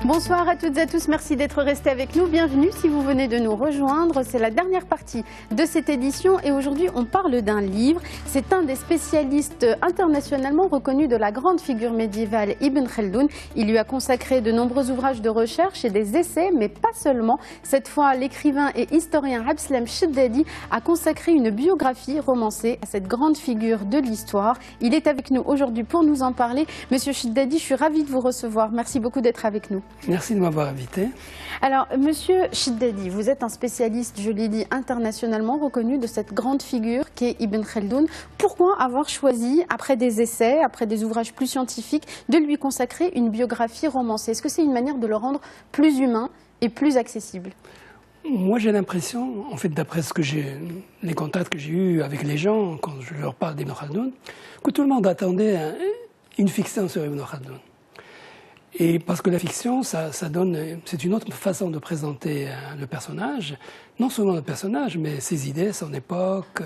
Bonsoir à toutes et à tous, merci d'être restés avec nous. Bienvenue si vous venez de nous rejoindre. C'est la dernière partie de cette édition et aujourd'hui on parle d'un livre. C'est un des spécialistes internationalement reconnus de la grande figure médiévale Ibn Khaldoun. Il lui a consacré de nombreux ouvrages de recherche et des essais, mais pas seulement. Cette fois, l'écrivain et historien Abdeslam Chiddadi a consacré une biographie romancée à cette grande figure de l'histoire. Il est avec nous aujourd'hui pour nous en parler. Monsieur Chiddadi, je suis ravie de vous recevoir. Merci beaucoup d'être avec nous. Merci de m'avoir invité. Alors, Monsieur Chiddadi, vous êtes un spécialiste, je l'ai dit, internationalement reconnu de cette grande figure qu'est Ibn Khaldoun. Pourquoi avoir choisi, après des essais, après des ouvrages plus scientifiques, de lui consacrer une biographie romancée? Est-ce que c'est une manière de le rendre plus humain et plus accessible? Moi, j'ai l'impression, en fait, d'après les contacts que j'ai eus avec les gens, quand je leur parle d'Ibn Khaldoun, que tout le monde attendait une fiction sur Ibn Khaldoun. Et parce que la fiction, c'est une autre façon de présenter le personnage, non seulement le personnage, mais ses idées, son époque.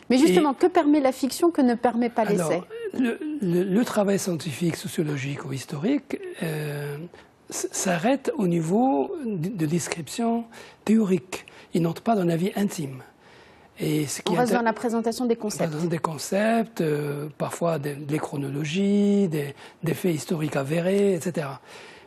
Mais justement, que permet la fiction que ne permet pas l'essai? Le travail scientifique, sociologique ou historique s'arrête au niveau de description théorique. Il n'entre pas dans la vie intime. On reste dans la présentation des concepts. Parfois des chronologies, des faits historiques avérés, etc.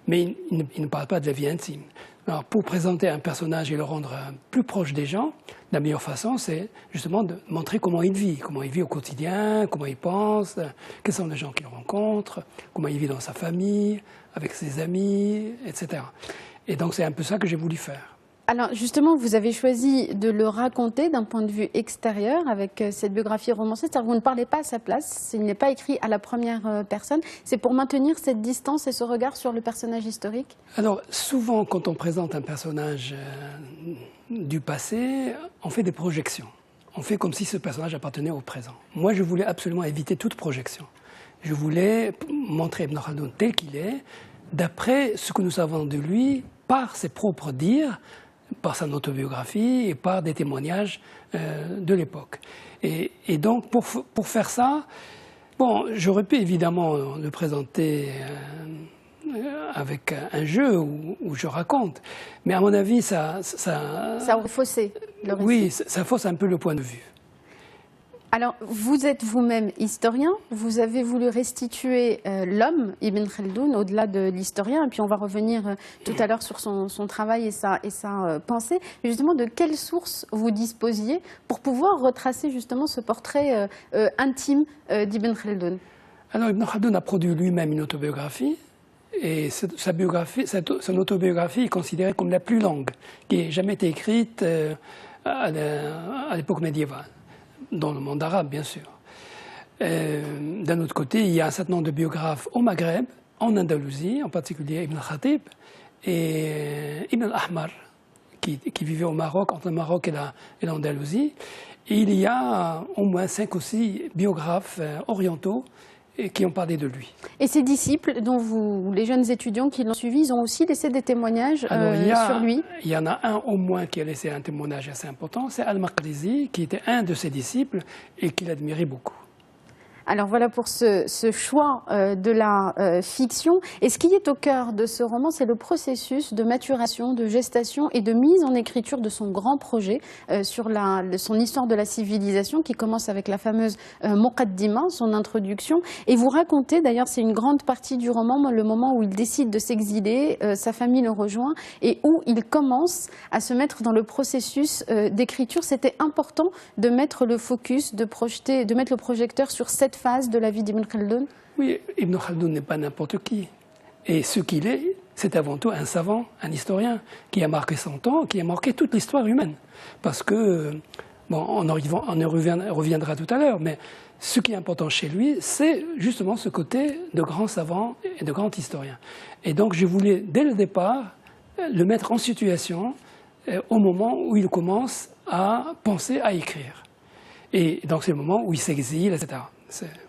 Mais il ne parle pas de la vie intime. Alors, pour présenter un personnage et le rendre plus proche des gens, la meilleure façon, c'est justement de montrer comment il vit au quotidien, comment il pense, quels sont les gens qu'il rencontre, comment il vit dans sa famille, avec ses amis, etc. Et donc, c'est un peu ça que j'ai voulu faire. Alors justement, vous avez choisi de le raconter d'un point de vue extérieur avec cette biographie romancée, c'est-à-dire que vous ne parlez pas à sa place, il n'est pas écrit à la première personne, c'est pour maintenir cette distance et ce regard sur le personnage historique? Alors souvent quand on présente un personnage du passé, on fait des projections, on fait comme si ce personnage appartenait au présent. Moi je voulais absolument éviter toute projection, je voulais montrer Ibn Khaldoun tel qu'il est, d'après ce que nous savons de lui, par ses propres dires, par son autobiographie et par des témoignages de l'époque. Et donc, pour faire ça, bon, j'aurais pu évidemment le présenter avec un jeu où je raconte, mais à mon avis, ça aurait faussé le récit. Oui, ça fausse un peu le point de vue. Alors, vous êtes vous-même historien, vous avez voulu restituer l'homme, Ibn Khaldoun, au-delà de l'historien, et puis on va revenir tout à l'heure sur son travail et sa pensée. Justement, de quelles sources vous disposiez pour pouvoir retracer justement ce portrait intime d'Ibn Khaldoun? Alors, Ibn Khaldoun a produit lui-même une autobiographie, et son autobiographie est considérée comme la plus longue, qui n'ait jamais été écrite à l'époque médiévale. Dans le monde arabe, bien sûr. D'un autre côté, il y a un certain nombre de biographes au Maghreb, en Andalousie, en particulier Ibn Khatib et Ibn al-Ahmar, qui vivait au Maroc, entre le Maroc et l'Andalousie. Et il y a au moins 5 ou 6 biographes orientaux qui ont parlé de lui. Et ses disciples, les jeunes étudiants qui l'ont suivi, ils ont aussi laissé des témoignages sur lui? Il y en a un au moins qui a laissé un témoignage assez important, c'est Al-Maqrizi, qui était un de ses disciples et qui l'admirait beaucoup. Alors voilà pour ce choix de la fiction. Et ce qui est au cœur de ce roman, c'est le processus de maturation, de gestation et de mise en écriture de son grand projet sur son histoire de la civilisation qui commence avec la fameuse Muqaddima, son introduction. Et vous racontez, d'ailleurs c'est une grande partie du roman, le moment où il décide de s'exiler, sa famille le rejoint et où il commence à se mettre dans le processus d'écriture. C'était important de mettre le focus, de mettre le projecteur sur cette phase de la vie d'Ibn Khaldoun? Oui, Ibn Khaldoun n'est pas n'importe qui. Et ce qu'il est, c'est avant tout un savant, un historien, qui a marqué son temps, qui a marqué toute l'histoire humaine. Parce que, bon, on y reviendra tout à l'heure, mais ce qui est important chez lui, c'est justement ce côté de grand savant et de grand historien. Et donc je voulais, dès le départ, le mettre en situation au moment où il commence à penser à écrire. Et donc c'est le moment où il s'exile, etc.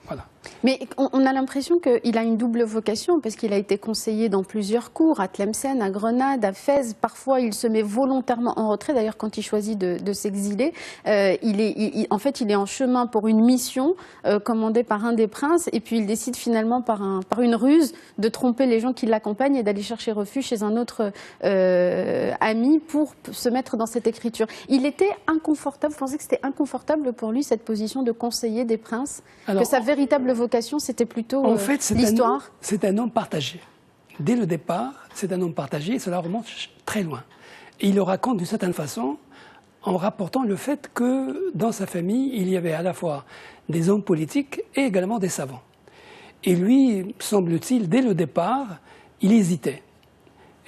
Voilà. Mais on a l'impression qu'il a une double vocation, parce qu'il a été conseiller dans plusieurs cours, à Tlemcen, à Grenade, à Fès. Parfois, il se met volontairement en retrait. D'ailleurs, quand il choisit de s'exiler, en fait, il est en chemin pour une mission commandée par un des princes, et puis il décide finalement, par une ruse, de tromper les gens qui l'accompagnent et d'aller chercher refuge chez un autre ami pour se mettre dans cette écriture. Il était inconfortable. Vous pensez que c'était inconfortable pour lui, cette position de conseiller des princes? Que sa véritable vocation, c'était plutôt l'histoire? C'est un homme partagé. Dès le départ, c'est un homme partagé, et cela remonte très loin. Et il le raconte d'une certaine façon en rapportant le fait que dans sa famille, il y avait à la fois des hommes politiques et également des savants. Et lui, semble-t-il, dès le départ, il hésitait.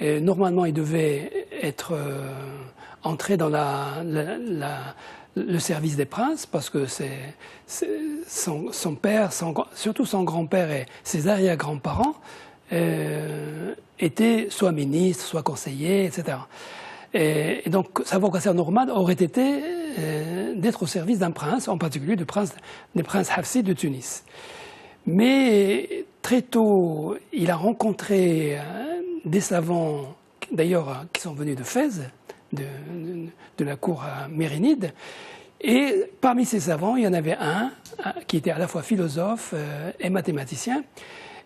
Et normalement, il devait être entré dans le service des princes, parce que son père, surtout son grand-père et ses arrière-grands-parents étaient soit ministres, soit conseillers, etc. Et donc sa vocation normale aurait été d'être au service d'un prince, en particulier des princes Hafsides de Tunis. Mais très tôt, il a rencontré des savants, d'ailleurs, qui sont venus de Fès, de la cour mérinide. Et parmi ces savants, il y en avait un qui était à la fois philosophe et mathématicien,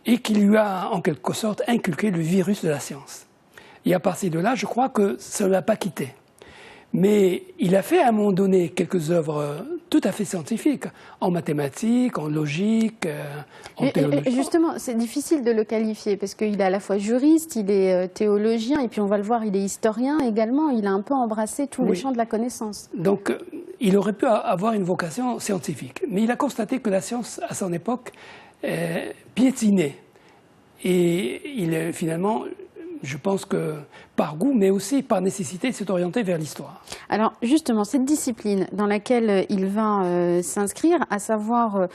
et qui lui a en quelque sorte inculqué le virus de la science. Et à partir de là, je crois que ça ne l'a pas quitté. Mais il a fait à un moment donné quelques œuvres tout à fait scientifiques, en mathématiques, en logique, en théologie. Et justement, c'est difficile de le qualifier, parce qu'il est à la fois juriste, il est théologien, et puis on va le voir, il est historien également. Il a un peu embrassé tous les champs de la connaissance. Donc, il aurait pu avoir une vocation scientifique. Mais il a constaté que la science, à son époque, piétinait. Et il finalement... Je pense que par goût, mais aussi par nécessité, s'est orienté vers l'histoire. Alors justement, cette discipline dans laquelle il va s'inscrire, à savoir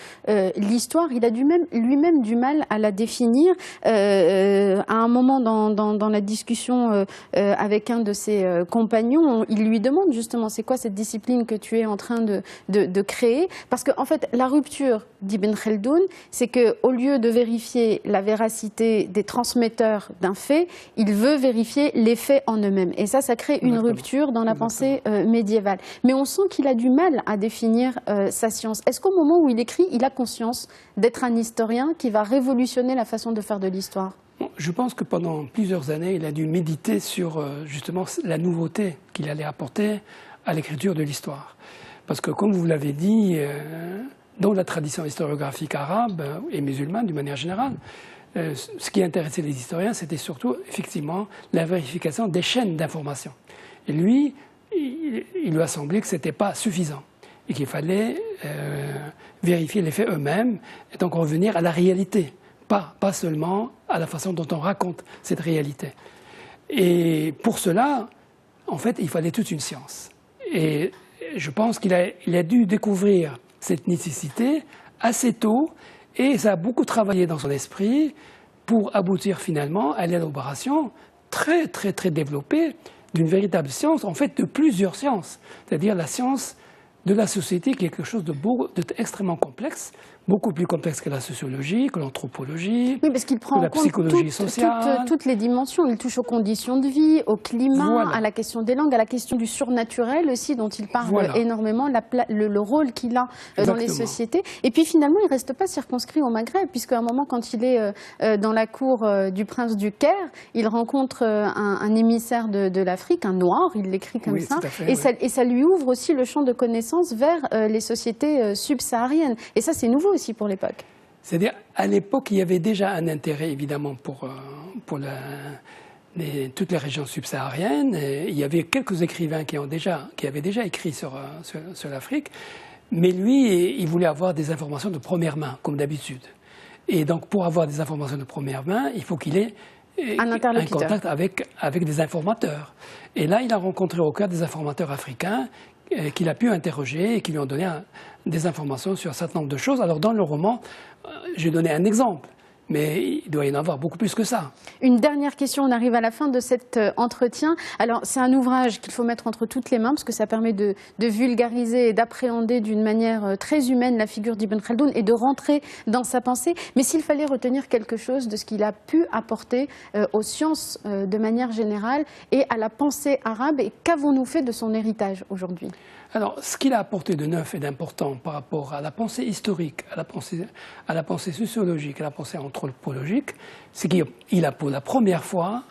l'histoire, il a lui-même du mal à la définir. À un moment dans la discussion avec un de ses compagnons, il lui demande justement c'est quoi cette discipline que tu es en train de créer. Parce qu'en fait, la rupture d'Ibn Khaldoun, c'est qu'au lieu de vérifier la véracité des transmetteurs d'un fait, il veut vérifier les faits en eux-mêmes. Et ça crée une rupture dans la pensée médiévale. Mais on sent qu'il a du mal à définir sa science. Est-ce qu'au moment où il écrit, il a conscience d'être un historien qui va révolutionner la façon de faire de l'histoire? Je pense que pendant plusieurs années, il a dû méditer sur justement la nouveauté qu'il allait apporter à l'écriture de l'histoire. Parce que, comme vous l'avez dit, dans la tradition historiographique arabe et musulmane, d'une manière générale, ce qui intéressait les historiens, c'était surtout, effectivement, la vérification des chaînes d'information. Et lui, il lui a semblé que ce n'était pas suffisant et qu'il fallait vérifier les faits eux-mêmes et donc revenir à la réalité, pas seulement à la façon dont on raconte cette réalité. Et pour cela, en fait, il fallait toute une science. Et je pense qu'il a dû découvrir cette nécessité assez tôt. Et ça a beaucoup travaillé dans son esprit pour aboutir finalement à l'élaboration très, très, très développée d'une véritable science, en fait de plusieurs sciences. C'est-à-dire la science de la société qui est quelque chose d'extrêmement complexe, beaucoup plus complexe que la sociologie, que l'anthropologie, oui, parce qu'il prend que la en compte psychologie sociale. toutes les dimensions. Il touche aux conditions de vie, au climat, voilà, à la question des langues, à la question du surnaturel aussi, dont il parle voilà, énormément, le rôle qu'il a dans les sociétés. Et puis finalement, il ne reste pas circonscrit au Maghreb, puisqu'à un moment, quand il est dans la cour du prince du Caire, il rencontre un émissaire de l'Afrique, un noir, il l'écrit comme ça, et ça lui ouvre aussi le champ de connaissances vers les sociétés subsahariennes. Et ça, c'est nouveau aussi pour l'époque. C'est-à-dire, à l'époque, il y avait déjà un intérêt, évidemment, pour toutes les régions subsahariennes. Et il y avait quelques écrivains qui avaient déjà écrit sur l'Afrique. Mais lui, il voulait avoir des informations de première main, comme d'habitude. Et donc, pour avoir des informations de première main, il faut qu'il ait un contact avec des informateurs. Et là, il a rencontré au cœur des informateurs africains qu'il a pu interroger et qui lui ont donné des informations sur un certain nombre de choses. Alors dans le roman, j'ai donné un exemple, mais il doit y en avoir beaucoup plus que ça. Une dernière question, on arrive à la fin de cet entretien. Alors, c'est un ouvrage qu'il faut mettre entre toutes les mains parce que ça permet de vulgariser et d'appréhender d'une manière très humaine la figure d'Ibn Khaldoun et de rentrer dans sa pensée. Mais s'il fallait retenir quelque chose de ce qu'il a pu apporter aux sciences de manière générale et à la pensée arabe, et qu'avons-nous fait de son héritage aujourd'hui? Alors, ce qu'il a apporté de neuf et d'important par rapport à la pensée historique, à la pensée sociologique, à la pensée anthropologique, c'est qu'il a pour la première fois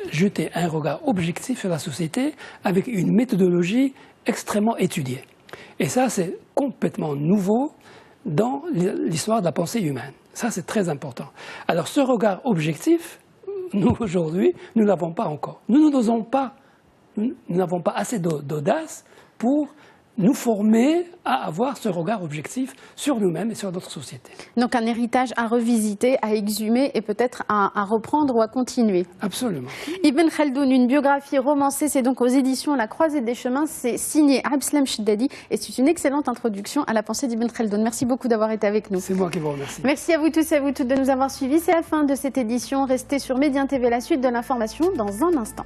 jeté un regard objectif sur la société avec une méthodologie extrêmement étudiée. Et ça, c'est complètement nouveau dans l'histoire de la pensée humaine. Ça, c'est très important. Alors, ce regard objectif, nous, aujourd'hui, nous ne l'avons pas encore. Nous n'avons pas assez d'audace pour nous former à avoir ce regard objectif sur nous-mêmes et sur notre société. Donc un héritage à revisiter, à exhumer et peut-être à reprendre ou à continuer. Absolument. Ibn Khaldoun, une biographie romancée, c'est donc aux éditions La Croisée des Chemins, c'est signé Abdeslam Chiddadi et c'est une excellente introduction à la pensée d'Ibn Khaldoun. Merci beaucoup d'avoir été avec nous. C'est moi qui vous remercie. Merci à vous tous et à vous toutes de nous avoir suivis. C'est la fin de cette édition. Restez sur Médien TV, la suite de l'information dans un instant.